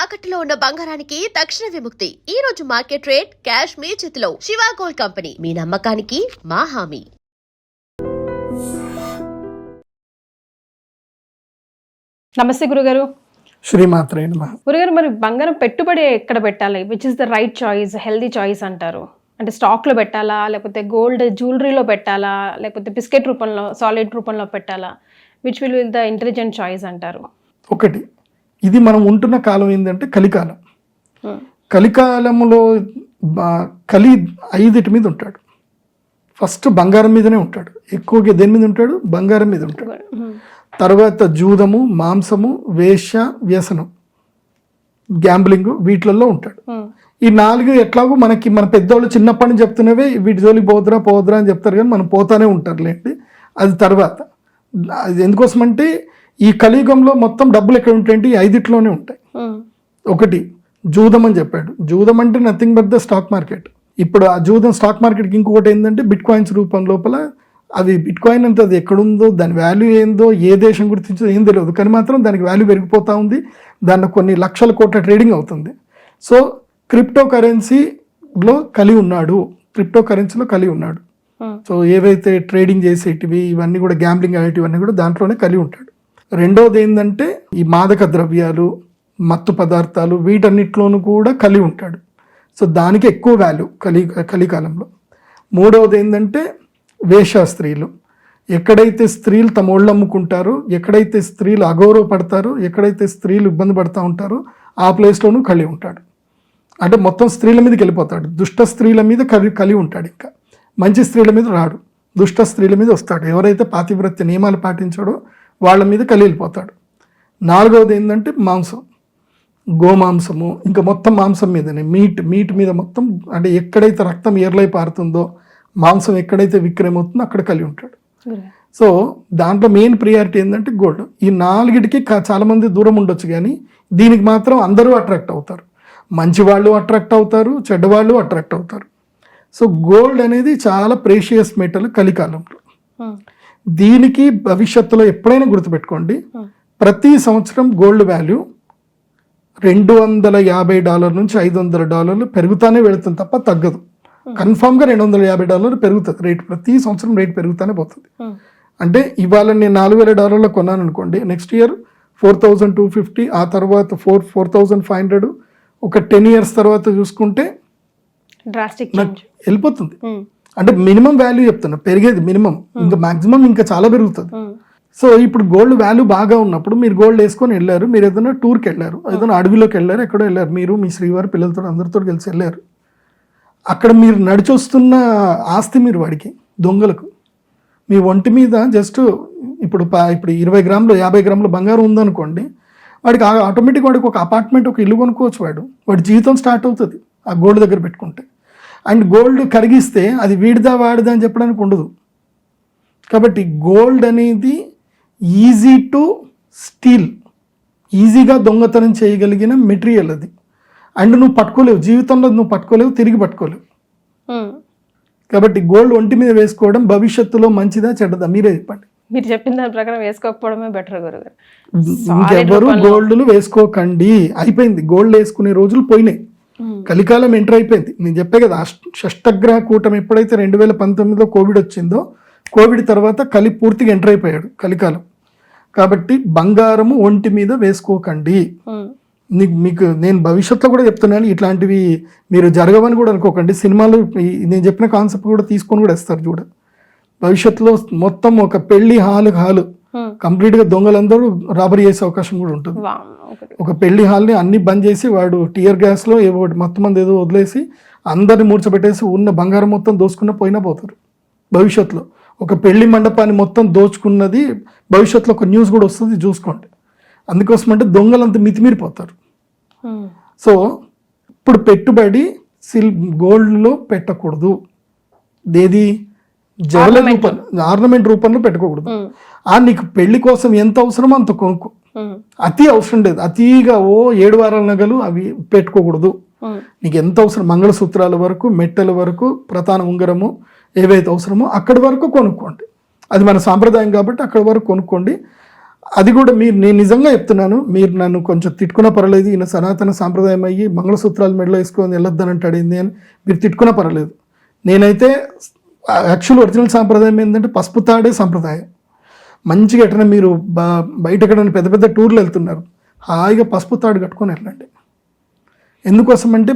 తాకట్టులో ఉన్న బంగారానికి తక్షణ విముక్తి. ఈ రోజు మార్కెట్ రేట్ క్యాష్ మీ చేతిలో. శివ గోల్డ్ కంపెనీ, మీ నమ్మకానికి మా హామీ. నమస్తే గురుగారు. శ్రీమాత్రే నమః. గురుగారు, మరి బంగారం పెట్టుబడి ఎక్కడ పెట్టాలి? Which is the right choice, healthy choice అంటారు? అంటే స్టాక్లో పెట్టాలా, లేకపోతే గోల్డ్ జ్యువెలరీలో పెట్టాలా, లేకపోతే బిస్కెట్ రూపంలో, సాలిడ్ రూపంలో పెట్టాలా? Which will the intelligent choice అంటారు? ఒకటి, ఇది మనం ఉంటున్న కాలం ఏంటంటే కలికాలం. కలికాలంలో కలి 5 మీద ఉంటాడు. ఫస్ట్ బంగారం మీదనే ఉంటాడు, ఎక్కువగా దేని మీద ఉంటాడు? బంగారం మీద ఉంటాడు. తర్వాత జూదము, మాంసము, వేశ్య, వ్యసనం, గ్యాంబ్లింగ్, వీటిలలో ఉంటాడు. ఈ 4 ఎట్లాగో మనకి మన పెద్దవాళ్ళు చిన్నప్పటి నుంచి చెప్తున్నవే, వీటి జోలికి పోదురా అని చెప్తారు, కానీ మనం పోతానే ఉంటారులేండి. అది తర్వాత అది ఎందుకోసమంటే ఈ కలియుగంలో మొత్తం డబ్బులు ఎక్కడ ఉంటాయంటే ఈ 5 ఉంటాయి. ఒకటి జూదం అని చెప్పాడు. జూదం అంటే nothing but the stock market. ఇప్పుడు ఆ జూదం స్టాక్ మార్కెట్కి ఇంకొకటి ఏంటంటే బిట్ కాయిన్స్ రూపం లోపల అది బిట్ కాయిన్ అంటే అది ఎక్కడుందో, దాని వాల్యూ ఏందో, ఏ దేశం గుర్తించదో ఏం తెలియదు, కానీ మాత్రం దానికి వాల్యూ పెరిగిపోతూ ఉంది. దాన్ని కొన్ని లక్షల కోట్ల ట్రేడింగ్ అవుతుంది. సో క్రిప్టో కరెన్సీలో కలిగి ఉన్నాడు. సో ఏవైతే ట్రేడింగ్ చేసేటివి ఇవన్నీ కూడా, గ్యాంబ్లింగ్ అనేటివన్నీ కూడా దాంట్లోనే కలిగి ఉంటాడు. రెండోది ఏంటంటే ఈ మాదక ద్రవ్యాలు, మత్తు పదార్థాలు, వీటన్నిటిలోనూ కూడా కలిగి ఉంటాడు. సో దానికి ఎక్కువ వాల్యూ కలికాలంలో. మూడవది ఏంటంటే వేశ్యా స్త్రీలు. ఎక్కడైతే స్త్రీలు తమ ఒళ్ళు అమ్ముకుంటారో, ఎక్కడైతే స్త్రీలు అగౌరవపడతారో, ఎక్కడైతే స్త్రీలు ఇబ్బంది పడుతూ ఉంటారో ఆ ప్లేస్లోనూ కలిగి ఉంటాడు. అంటే మొత్తం స్త్రీల మీదకి వెళ్ళిపోతాడు. దుష్ట స్త్రీల మీద కలిగి ఉంటాడు. ఇంకా మంచి స్త్రీల మీద రాడు, దుష్ట స్త్రీల మీద వస్తాడు. ఎవరైతే పాతివ్రత్య నియమాలు పాటించాడో వాళ్ళ మీద వెళ్ళిపోతాడు. నాలుగవది ఏంటంటే మాంసం, గోమాంసము, ఇంకా మొత్తం మాంసం మీదనే, మీట్ మీద మొత్తం. అంటే ఎక్కడైతే రక్తం ఏర్లై పారుతుందో, మాంసం ఎక్కడైతే విక్రయమవుతుందో అక్కడ కలిగి ఉంటాడు. సో దాంట్లో మెయిన్ ప్రియారిటీ ఏంటంటే గోల్డ్. ఈ 4టికి చాలామంది దూరం ఉండొచ్చు, కానీ దీనికి మాత్రం అందరూ అట్రాక్ట్ అవుతారు. మంచి వాళ్ళు అట్రాక్ట్ అవుతారు, చెడ్డవాళ్ళు అట్రాక్ట్ అవుతారు. సో గోల్డ్ అనేది చాలా ప్రేషియస్ మెటల్ కలికాలంలో. దీనికి భవిష్యత్తులో ఎప్పుడైనా గుర్తుపెట్టుకోండి, ప్రతి సంవత్సరం గోల్డ్ వాల్యూ $250 నుంచి $500 పెరుగుతానే వెళుతుంది తప్ప తగ్గదు. కన్ఫామ్గా $250 పెరుగుతుంది రేట్. ప్రతి సంవత్సరం రేట్ పెరుగుతానే పోతుంది. అంటే ఇవాళ నేను $4,000 కొన్నాను అనుకోండి, నెక్స్ట్ ఇయర్ 4,250, ఆ తర్వాత 4,500, ఒక 10 years తర్వాత చూసుకుంటే వెళ్ళిపోతుంది. అంటే మినిమం వాల్యూ చెప్తున్నా, పెరిగేది మినిమం, ఇంకా మాక్సిమం ఇంకా చాలా పెరుగుతుంది. సో ఇప్పుడు గోల్డ్ వాల్యూ బాగా ఉన్నప్పుడు మీరు గోల్డ్ వేసుకొని వెళ్ళారు, మీరు ఏదైనా టూర్కి వెళ్ళారు, ఏదైనా అడవిలోకి వెళ్ళారు, ఎక్కడో వెళ్ళారు, మీరు మీ శ్రీవారి పిల్లలతో అందరితో కలిసి వెళ్ళారు. అక్కడ మీరు నడిచొస్తున్న ఆస్తి మీరు వాడికి, దొంగలకు, మీ ఒంటి మీద జస్ట్ ఇప్పుడు 20 గ్రాములు 50 గ్రాముల బంగారం ఉందనుకోండి, వాడికి ఆటోమేటిక్ వాడికి ఒక అపార్ట్మెంట్, ఒక ఇల్లు కొనుక్కోవచ్చు. వాడి జీవితం స్టార్ట్ అవుతుంది ఆ గోల్డ్ దగ్గర పెట్టుకుంటే. అండ్ గోల్డ్ కరిగిస్తే అది వీడిదా వాడిదా అని చెప్పడానికి ఉండదు. కాబట్టి గోల్డ్ అనేది ఈజీ టు స్టీల్, ఈజీగా దొంగతనం చేయగలిగిన మెటీరియల్ అది. అండ్ నువ్వు పట్టుకోలేవు, జీవితంలో నువ్వు పట్టుకోలేవు, తిరిగి పట్టుకోలేవు. కాబట్టి గోల్డ్ ఒంటి మీద వేసుకోవడం భవిష్యత్తులో మంచిదా చెడ్డదా మీరే చెప్పండి. మీరు చెప్పిన దాని ప్రకారం వేసుకోకపోవడమే బెటర్ గురుగారు. ఇంకెవరు గోల్డ్లు వేసుకోకండి, అయిపోయింది. గోల్డ్ వేసుకునే రోజులు పోయినాయి, కలికాలం ఎంటర్ అయిపోయింది. నేను చెప్పే కదా, షష్టగ్రహ కూటమి ఎప్పుడైతే 2019లో కోవిడ్ వచ్చిందో, కోవిడ్ తర్వాత కలి పూర్తిగా ఎంటర్ అయిపోయాడు కలికాలం. కాబట్టి బంగారము ఒంటి మీద వేసుకోకండి. మీకు నేను భవిష్యత్తులో కూడా చెప్తున్నాను, ఇట్లాంటివి మీరు జరగవని కూడా అనుకోకండి. సినిమాలు నేను చెప్పిన కాన్సెప్ట్ కూడా తీసుకొని కూడా ఇస్తారు చూడ. భవిష్యత్తులో మొత్తం ఒక పెళ్లి హాలు కంప్లీట్గా దొంగలందరూ రాబరీ చేసే అవకాశం కూడా ఉంటుంది. ఒక పెళ్లి హాల్ని అన్ని బంద్ చేసి వాడు టియర్ గ్యాస్లో మొత్తం మంది ఏదో వదిలేసి అందరిని మూర్చబెట్టేసి ఉన్న బంగారం మొత్తం దోచుకున్న పోతారు. భవిష్యత్తులో ఒక పెళ్లి మండపాన్ని మొత్తం దోచుకున్నది భవిష్యత్తులో ఒక న్యూస్ కూడా వస్తుంది, చూసుకోండి. అందుకోసం అంటే దొంగలంతా మితిమీరిపోతారు. సో ఇప్పుడు పెట్టుబడి గోల్డ్లో పెట్టకూడదు, ఏది జ్యువెలరీ రూపంలో, ఆర్నమెంట్ రూపంలో పెట్టుకోకూడదు. నీకు పెళ్లి కోసం ఎంత అవసరమో అంత కొనుక్కో, అతి అవసరం లేదు. అతిగా 7 వారాల నగలు అవి పెట్టుకోకూడదు. నీకు ఎంత అవసరం, మంగళసూత్రాల వరకు, మెట్టెల వరకు, ప్రధాన ఉంగరము ఏవైతే అవసరమో అక్కడి వరకు కొనుక్కోండి. అది మన సాంప్రదాయం కాబట్టి అక్కడి వరకు కొనుక్కోండి. అది కూడా నేను నిజంగా చెప్తున్నాను, మీరు నన్ను కొంచెం తిట్టుకున్నా పర్వాలేదు, ఈయన సనాతన సాంప్రదాయం అయ్యి మంగళసూత్రాలు మెడలో వేసుకొని వెళ్ళొద్దని అంటాడు ఏంది అని మీరు తిట్టుకున్నా పర్వాలేదు. నేనైతే యాక్చువల్ ఒరిజినల్ సాంప్రదాయం ఏంటంటే పసుపు తాడే సాంప్రదాయం. మంచిగా ఎట్లా మీరు బయట ఎక్కడైనా పెద్ద పెద్ద టూర్లు వెళ్తున్నారు, హాయిగా పసుపు తాడు కట్టుకొని వెళ్ళండి. ఎందుకోసం అంటే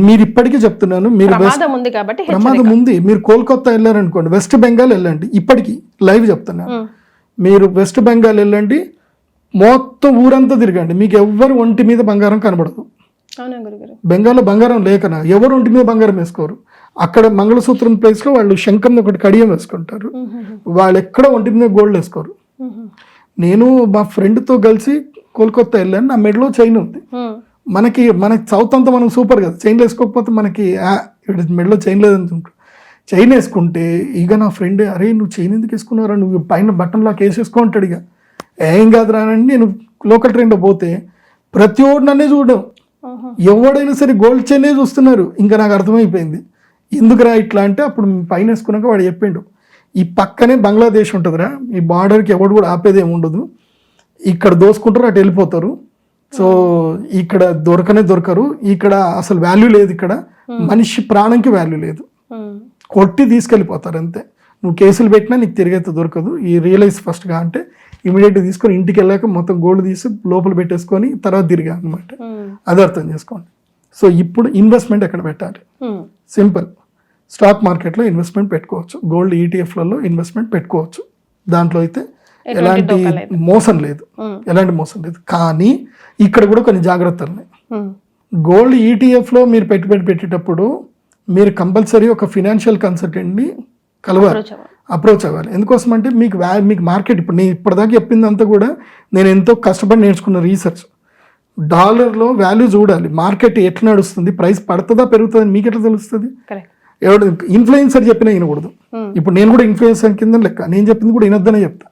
మీరు ఇప్పటికీ చెప్తున్నాను, మీరు ప్రమాదం ఉంది కాబట్టి ప్రమాదం ఉంది. మీరు కోల్కతా వెళ్ళారనుకోండి, వెస్ట్ బెంగాల్ వెళ్ళండి, ఇప్పటికీ లైవ్ చెప్తున్నాను, మీరు వెస్ట్ బెంగాల్ వెళ్ళండి, మొత్తం ఊరంతా తిరగండి, మీకు ఎవ్వరు ఒంటి మీద బంగారం కనబడదు. అవునా గురుగారు? బెంగాల్లో బంగారం లేకనా ఎవరు ఒంటి మీద బంగారం వేసుకోరు. అక్కడ మంగళసూత్రం ప్లేస్లో వాళ్ళు శంఖం ఒకటి కడియం వేసుకుంటారు, వాళ్ళు ఎక్కడ ఒంటి మీద గోల్డ్ వేసుకోరు. నేను మా ఫ్రెండ్తో కలిసి కోల్కతా వెళ్ళాను, నా మెడలో చైన్ ఉంది. మనకి సౌత్ అంతా మనం సూపర్ కదా, చైన్ వేసుకోకపోతే మనకి మెడలో చైన్ లేదని చైన్ వేసుకుంటే ఇక నా ఫ్రెండ్, అరే నువ్వు చైన్ ఎందుకు వేసుకున్నారా, నువ్వు పైన బటన్ లాక్ వేసేసుకో అంటాడు. ఇక ఏం కాదు రానండి, నేను లోకల్ ట్రైన్లో పోతే ప్రతి ఒక్కడు నన్నే చూడడం, ఎవడైనా సరే గోల్డ్ చైనే చూస్తున్నారు. ఇంకా నాకు అర్థమైపోయింది ఎందుకురా ఇట్లా అంటే, అప్పుడు పైన వేసుకున్నాక వాడు చెప్పిండు, ఈ పక్కనే బంగ్లాదేశ్ ఉంటుందిరా, ఈ బార్డర్కి ఎవడు కూడా ఆపేది ఏమి ఉండదు, ఇక్కడ దోసుకుంటారు అటు వెళ్ళిపోతారు, సో ఇక్కడ దొరకరు, ఇక్కడ అసలు వాల్యూ లేదు, ఇక్కడ మనిషి ప్రాణంకి వాల్యూ లేదు, కొట్టి తీసుకెళ్ళిపోతారు అంతే. నువ్వు కేసులు పెట్టినా నీకు తిరిగైతే దొరకదు, ఈ రియలైజ్ ఫస్ట్గా అంటే ఇమీడియట్గా తీసుకొని ఇంటికి వెళ్ళాక మొత్తం గోల్డ్ తీసి లోపల పెట్టేసుకొని తర్వాత తిరిగా అనమాట. అది అర్థం చేసుకోండి. సో ఇప్పుడు ఇన్వెస్ట్మెంట్ ఎక్కడ పెట్టాలి? సింపుల్, స్టాక్ మార్కెట్లో ఇన్వెస్ట్మెంట్ పెట్టుకోవచ్చు, గోల్డ్ ఈటీఎఫ్లలో ఇన్వెస్ట్మెంట్ పెట్టుకోవచ్చు, దాంట్లో అయితే ఎలాంటి మోసం లేదు, ఎలాంటి మోసం లేదు. కానీ ఇక్కడ కూడా కొన్ని జాగ్రత్తలు ఉన్నాయి. గోల్డ్ ఈటీఎఫ్లో మీరు పెట్టుబడి పెట్టేటప్పుడు మీరు కంపల్సరీ ఒక ఫినాన్షియల్ కన్సల్టెంట్ని కలవాలి, అప్రోచ్ అవ్వాలి. ఎందుకోసం అంటే మీకు మార్కెట్ ఇప్పుడు నేను ఇప్పటిదాకా చెప్పిందంతా కూడా నేను ఎంతో కష్టపడి నేర్చుకున్న రీసెర్చ్. డాలర్లో వాల్యూ చూడాలి, మార్కెట్ ఎట్లా నడుస్తుంది, ప్రైస్ పడుతుందా పెరుగుతుందని మీకు ఎట్లా తెలుస్తుంది? ఎవడు ఇన్ఫ్లుయెన్సర్ చెప్పినా వినకూడదు. ఇప్పుడు నేను కూడా ఇన్ఫ్లుయెన్సర్ కింద లెక్క, నేను చెప్పింది కూడా వినొద్దనే చెప్తా.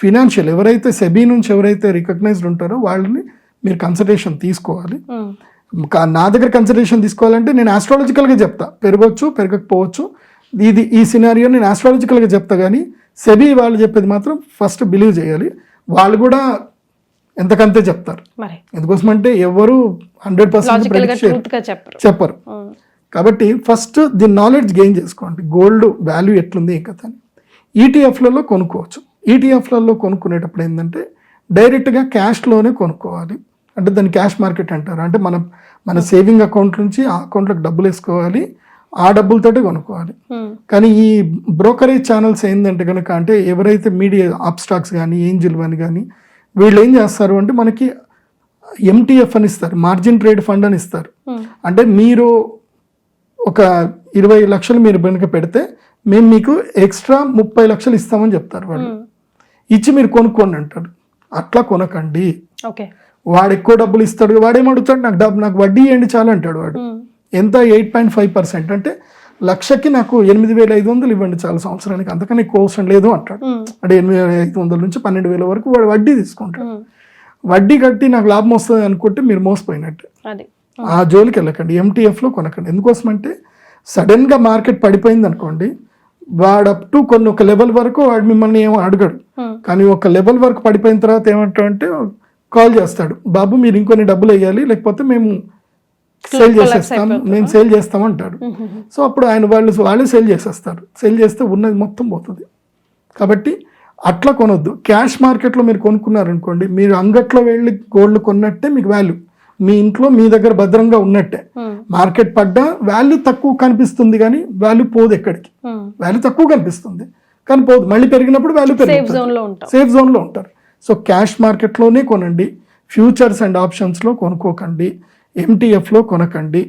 ఫినాన్షియల్ ఎవరైతే సెబీ నుంచి ఎవరైతే రికగ్నైజ్డ్ ఉంటారో వాళ్ళని మీరు కన్సల్టేషన్ తీసుకోవాలి. నా దగ్గర కన్సల్టేషన్ తీసుకోవాలంటే నేను ఆస్ట్రాలజికల్గా చెప్తా, పెరగవచ్చు పెరగకపోవచ్చు, ఈ సినారియో నేను ఆస్ట్రాలజికల్గా చెప్తా. కానీ సెబీ వాళ్ళు చెప్పేది మాత్రం ఫస్ట్ బిలీవ్ చేయాలి, వాళ్ళు కూడా ఎంతకంతే చెప్తారు. ఎందుకోసం అంటే ఎవరు 100% చెప్పరు. కాబట్టి ఫస్ట్ దీని నాలెడ్జ్ గెయిన్ చేసుకోండి, గోల్డ్ వాల్యూ ఎట్లుంది ఏ కథ అని. ఈటీఎఫ్లలో కొనుక్కోవచ్చు. ఈటీఎఫ్లలో కొనుక్కునేటప్పుడు ఏంటంటే డైరెక్ట్గా క్యాష్లోనే కొనుక్కోవాలి, అంటే దాన్ని క్యాష్ మార్కెట్ అంటారు. అంటే మన సేవింగ్ అకౌంట్ నుంచి ఆ అకౌంట్లోకి డబ్బులు వేసుకోవాలి, ఆ డబ్బులతోటే కొనుక్కోవాలి. కానీ ఈ బ్రోకరేజ్ ఛానల్స్ ఏంటంటే కనుక, అంటే ఎవరైతే మీడియా అప్స్టాక్స్ కానీ ఏంజిల్ వన్ కానీ వీళ్ళు ఏం చేస్తారు అంటే మనకి ఎంటీఎఫ్ అని ఇస్తారు, మార్జిన్ ట్రేడ్ ఫండ్ అని ఇస్తారు. అంటే మీరు ఒక 20 లక్షలు మీరు వెనుక పెడితే మేము మీకు ఎక్స్ట్రా 30 లక్షలు ఇస్తామని చెప్తారు. వాళ్ళు ఇచ్చి మీరు కొనుక్కోండి అంటారు. అట్లా కొనకండి. వాడు ఎక్కువ డబ్బులు ఇస్తాడు, వాడేమడుగుతాడు, నాకు వడ్డీ ఇవ్వండి చాలు అంటాడు. వాడు ఎంత 8.5% అంటే లక్షకి నాకు 8,500 ఇవ్వండి చాలు సంవత్సరానికి, అంతకన్నా ఎక్కువ అవసరం లేదు అంటాడు. అంటే 8,500 నుంచి 12,000 వరకు వాడు వడ్డీ తీసుకుంటాడు. వడ్డీ కట్టి నాకు లాభం వస్తుంది అనుకుంటే మీరు మోసపోయినట్టు. ఆ జోలికి వెళ్ళకండి, ఎంటీఎఫ్లో కొనకండి. ఎందుకోసం అంటే సడన్గా మార్కెట్ పడిపోయింది అనుకోండి, వాడు అప్ టు ఒక లెవెల్ వరకు వాడు మిమ్మల్ని ఏమో అడగడు. కానీ ఒక లెవెల్ వరకు పడిపోయిన తర్వాత ఏమంటాడంటే కాల్ చేస్తాడు, బాబు మీరు ఇంకొన్ని డబ్బులు వేయాలి లేకపోతే మేము సేల్ చేస్తాం అంటాడు. సో అప్పుడు వాళ్ళే సేల్ చేసేస్తారు. సేల్ చేస్తే ఉన్నది మొత్తం పోతుంది. కాబట్టి అట్లా కొనొద్దు. క్యాష్ మార్కెట్లో మీరు కొనుక్కున్నారనుకోండి, మీరు అంగట్లో వెళ్ళి గోల్డ్ కొన్నట్టే మీకు వాల్యూ, మీ ఇంట్లో మీ దగ్గర భద్రంగా ఉన్నట్టే. మార్కెట్ పడ్డా వాల్యూ తక్కువ కనిపిస్తుంది కానీ వాల్యూ పోదు, ఎక్కడికి వాల్యూ తక్కువ కనిపిస్తుంది కానీ పోదు. మళ్ళీ పెరిగినప్పుడు వాల్యూ పెరుగుతుంది, సేఫ్ జోన్లో ఉంటారు. సో క్యాష్ మార్కెట్లోనే కొనండి, ఫ్యూచర్స్ అండ్ ఆప్షన్స్లో కొనుక్కోకండి, ఎంటీఎఫ్లో కొనకండి.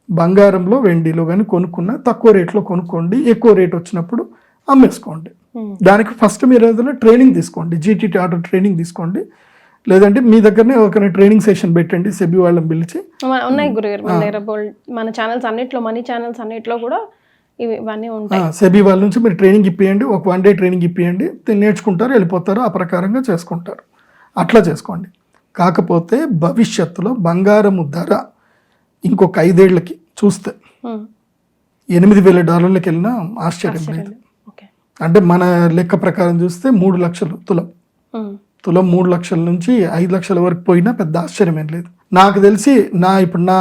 బంగారంలో వెండిలో కానీ కొనుక్కున్న తక్కువ రేట్లో కొనుక్కోండి, ఎక్కువ రేట్ వచ్చినప్పుడు అమ్మేసుకోండి. దానికి ఫస్ట్ మీరు ఏదైనా ట్రైనింగ్ తీసుకోండి, జీటీటీ ఆర్డర్ ట్రైనింగ్ తీసుకోండి, లేదంటే మీ దగ్గరనే ఒక ట్రైనింగ్ సెషన్ పెట్టండి, సెబీ వాళ్ళని పిలిచి. ఉన్నాయి గురుగారు మన ఛానల్స్ అన్నిట్లో, మనీ ఛానల్స్ అన్నిట్లో కూడా ఇవన్నీ ఉంటాయి. సెబీ వాళ్ళ నుంచి మీరు ట్రైనింగ్ ఇప్పియండి, ఒక 1 డే ట్రైనింగ్ ఇప్పియండి, నేర్చుకుంటారు, వెళ్ళిపోతారు, ఆ ప్రకారంగా చేసుకుంటారు. అట్లా చేసుకోండి. కాకపోతే భవిష్యత్తులో బంగారము ధర ఇంకొక 5 ఏళ్లకి చూస్తే $8,000 వెళ్ళినా ఆశ్చర్యం లేదు. అంటే మన లెక్క ప్రకారం చూస్తే 3 లక్షలు తులం తులం 3 లక్షల నుంచి 5 లక్షల వరకు పోయినా పెద్ద ఆశ్చర్యం ఏం లేదు. నాకు తెలిసి ఇప్పుడు నా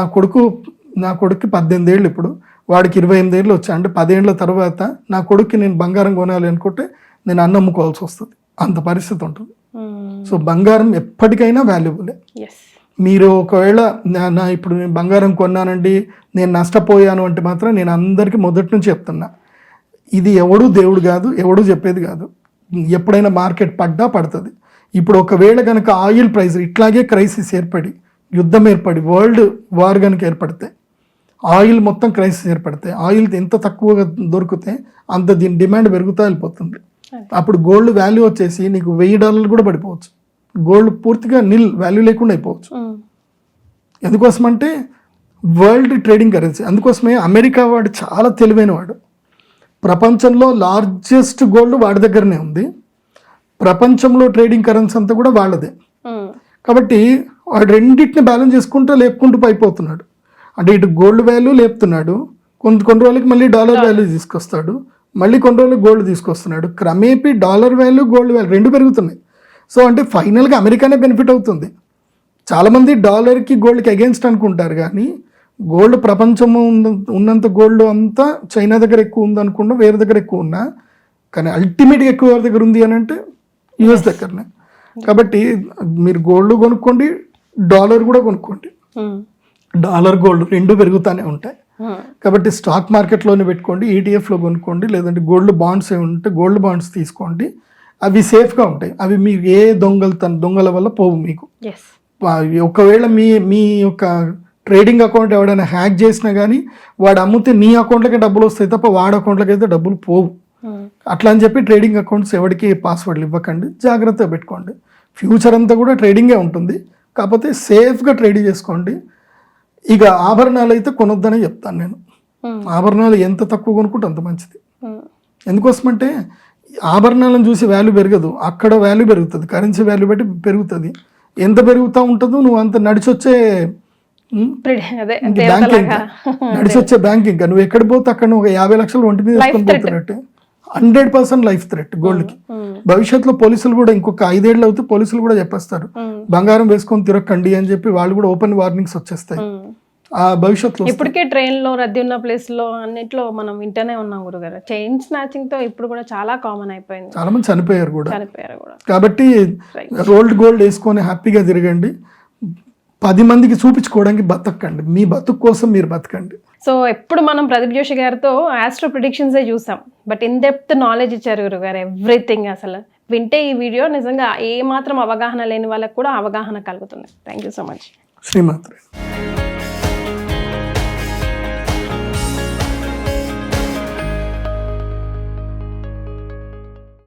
కొడుక్కి 18 ఏళ్ళు, ఇప్పుడు వాడికి 28 ఏళ్ళు వచ్చాయి. అంటే 10 ఏళ్ళ తర్వాత నా కొడుక్కి నేను బంగారం కొనాలి అనుకుంటే నేను అన్నం అమ్ముకోవాల్సి వస్తుంది, అంత పరిస్థితి ఉంటుంది. సో బంగారం ఎప్పటికైనా వాల్యుబులే. మీరు ఒకవేళ ఇప్పుడు నేను బంగారం కొన్నానండి నేను నష్టపోయాను అంటే మాత్రం నేను అందరికీ మొదటి నుంచి చెప్తున్నా, ఇది ఎవడు దేవుడు కాదు, ఎవడు చెప్పేది కాదు. ఎప్పుడైనా మార్కెట్ పడుతుంది. ఇప్పుడు ఒకవేళ కనుక ఆయిల్ ప్రైస్ ఇట్లాగే క్రైసిస్ ఏర్పడి, యుద్ధం ఏర్పడి, వరల్డ్ వార్ కనుక ఏర్పడితే, ఆయిల్ మొత్తం క్రైసిస్ ఏర్పడితే, ఆయిల్ ఎంత తక్కువగా దొరికితే అంత దీని డిమాండ్ పెరుగుతూ వెళ్ళిపోతుంది. అప్పుడు గోల్డ్ వాల్యూ వచ్చేసి నీకు $1000 కూడా పడిపోవచ్చు. గోల్డ్ పూర్తిగా వాల్యూ లేకుండా అయిపోవచ్చు. ఎందుకోసమంటే వరల్డ్ ట్రేడింగ్ కరెన్సీ. అందుకోసమే అమెరికా వాడు చాలా తెలివైన వాడు. ప్రపంచంలో లార్జెస్ట్ గోల్డ్ వాడి దగ్గరనే ఉంది. ప్రపంచంలో ట్రేడింగ్ కరెన్సీ అంతా కూడా వాళ్ళదే. కాబట్టి వాడు రెండింటిని బ్యాలెన్స్ చేసుకుంటూ లేపుకుంటూ అయిపోతున్నాడు. అంటే ఇటు గోల్డ్ వాల్యూ లేపుతున్నాడు, కొన్ని రోజులకి మళ్ళీ డాలర్ వాల్యూ తీసుకొస్తాడు, మళ్ళీ కొన్ని రోజులకి గోల్డ్ తీసుకొస్తున్నాడు. క్రమేపీ డాలర్ వాల్యూ గోల్డ్ వాల్యూ రెండు పెరుగుతున్నాయి. సో అంటే ఫైనల్గా అమెరికానే బెనిఫిట్ అవుతుంది. చాలామంది డాలర్కి గోల్డ్కి అగేన్స్ట్ అనుకుంటారు, కానీ గోల్డ్ ప్రపంచం ఉన్నంత గోల్డ్ అంతా చైనా దగ్గర ఎక్కువ ఉంది అనుకున్నా, వేరే దగ్గర ఎక్కువ ఉన్నా, కానీ అల్టిమేట్గా ఎక్కువ ఎవరి దగ్గర ఉంది అని అంటే యుఎస్ దగ్గరనే. కాబట్టి మీరు గోల్డ్ కొనుక్కోండి, డాలర్ కూడా కొనుక్కోండి. డాలర్ గోల్డ్ రెండు పెరుగుతూనే ఉంటాయి. కాబట్టి స్టాక్ మార్కెట్లోనే పెట్టుకోండి, ఈటీఎఫ్లో కొనుక్కోండి, లేదంటే గోల్డ్ బాండ్స్ ఏమి ఉంటే గోల్డ్ బాండ్స్ తీసుకోండి. అవి సేఫ్గా ఉంటాయి. అవి మీకు ఏ దొంగల వల్ల పోవు. మీకు ఒకవేళ మీ యొక్క ట్రేడింగ్ అకౌంట్ ఎవడైనా హ్యాక్ చేసినా కానీ వాడు అమ్మితే నీ అకౌంట్లకే డబ్బులు వస్తాయి తప్ప వాడి అకౌంట్లకి అయితే డబ్బులు పోవు. అట్లా అని చెప్పి ట్రేడింగ్ అకౌంట్స్ ఎవరికి పాస్వర్డ్లు ఇవ్వకండి, జాగ్రత్తగా పెట్టుకోండి. ఫ్యూచర్ అంతా కూడా ట్రేడింగే ఉంటుంది, కాకపోతే సేఫ్గా ట్రేడింగ్ చేసుకోండి. ఇక ఆభరణాలు అయితే కొనొద్దనే చెప్తాను నేను. ఆభరణాలు ఎంత తక్కువ కొనుక్కుంటే అంత మంచిది. ఎందుకోసమంటే ఆభరణాలను చూసి వాల్యూ పెరగదు, అక్కడ వాల్యూ పెరుగుతుంది. కరెన్సీ వాల్యూ బట్టి పెరుగుతుంది. ఎంత పెరుగుతూ ఉంటుందో నువ్వు అంత నడిచొచ్చే బ్యాంకింగ్, నడిచొచ్చే బ్యాంకింగ్. నువ్వు ఎక్కడ పోతే అక్కడ నువ్వు 50 లక్షలు ఒంటి మీద వేసుకొని పోతున్నట్టే. 100% లైఫ్ థ్రెట్ గోల్డ్కి. భవిష్యత్తులో పోలీసులు కూడా ఇంకొక 5 ఏళ్ళు అవుతే పోలీసులు కూడా చెప్పేస్తారు బంగారం వేసుకొని తిరగకండి అని చెప్పి, వాళ్ళు కూడా ఓపెన్ వార్నింగ్స్ వచ్చేస్తాయి ఆ భవిష్యత్తులో. ఇప్పటికే ట్రైన్ లో రద్దీ ఉన్న ప్లేస్ లో అన్నిట్లో మనం వింటనే ఉన్నాం గురుగారు. చైన్ స్నాచింగ్ తో ఇప్పుడు కూడా చాలా కామన్ అయిపోయింది, చాలా మంది చనిపోయారు కూడా. కాబట్టి రోల్డ్ గోల్డ్ వేసుకొని హ్యాపీగా తిరగండి. 10 మందికి చూపించుకోవడానికి బతకండి, మీ బతుకు కోసం మీరు బతకండి. సో ఎప్పుడు మనం ప్రదీప్ జోషి గారితో ఆస్ట్రో ప్రిడిక్షన్సే చూసాం, బట్ ఇన్ డెప్త్ నాలెడ్జ్ ఇచ్చారు గురుగారు. ఎవ్రీథింగ్ అసలు వింటే ఈ వీడియో నిజంగా ఏ మాత్రం అవగాహన లేని వాళ్ళకి కూడా అవగాహన కలుగుతుంది. Thank you so much. శ్రీమాత్రే.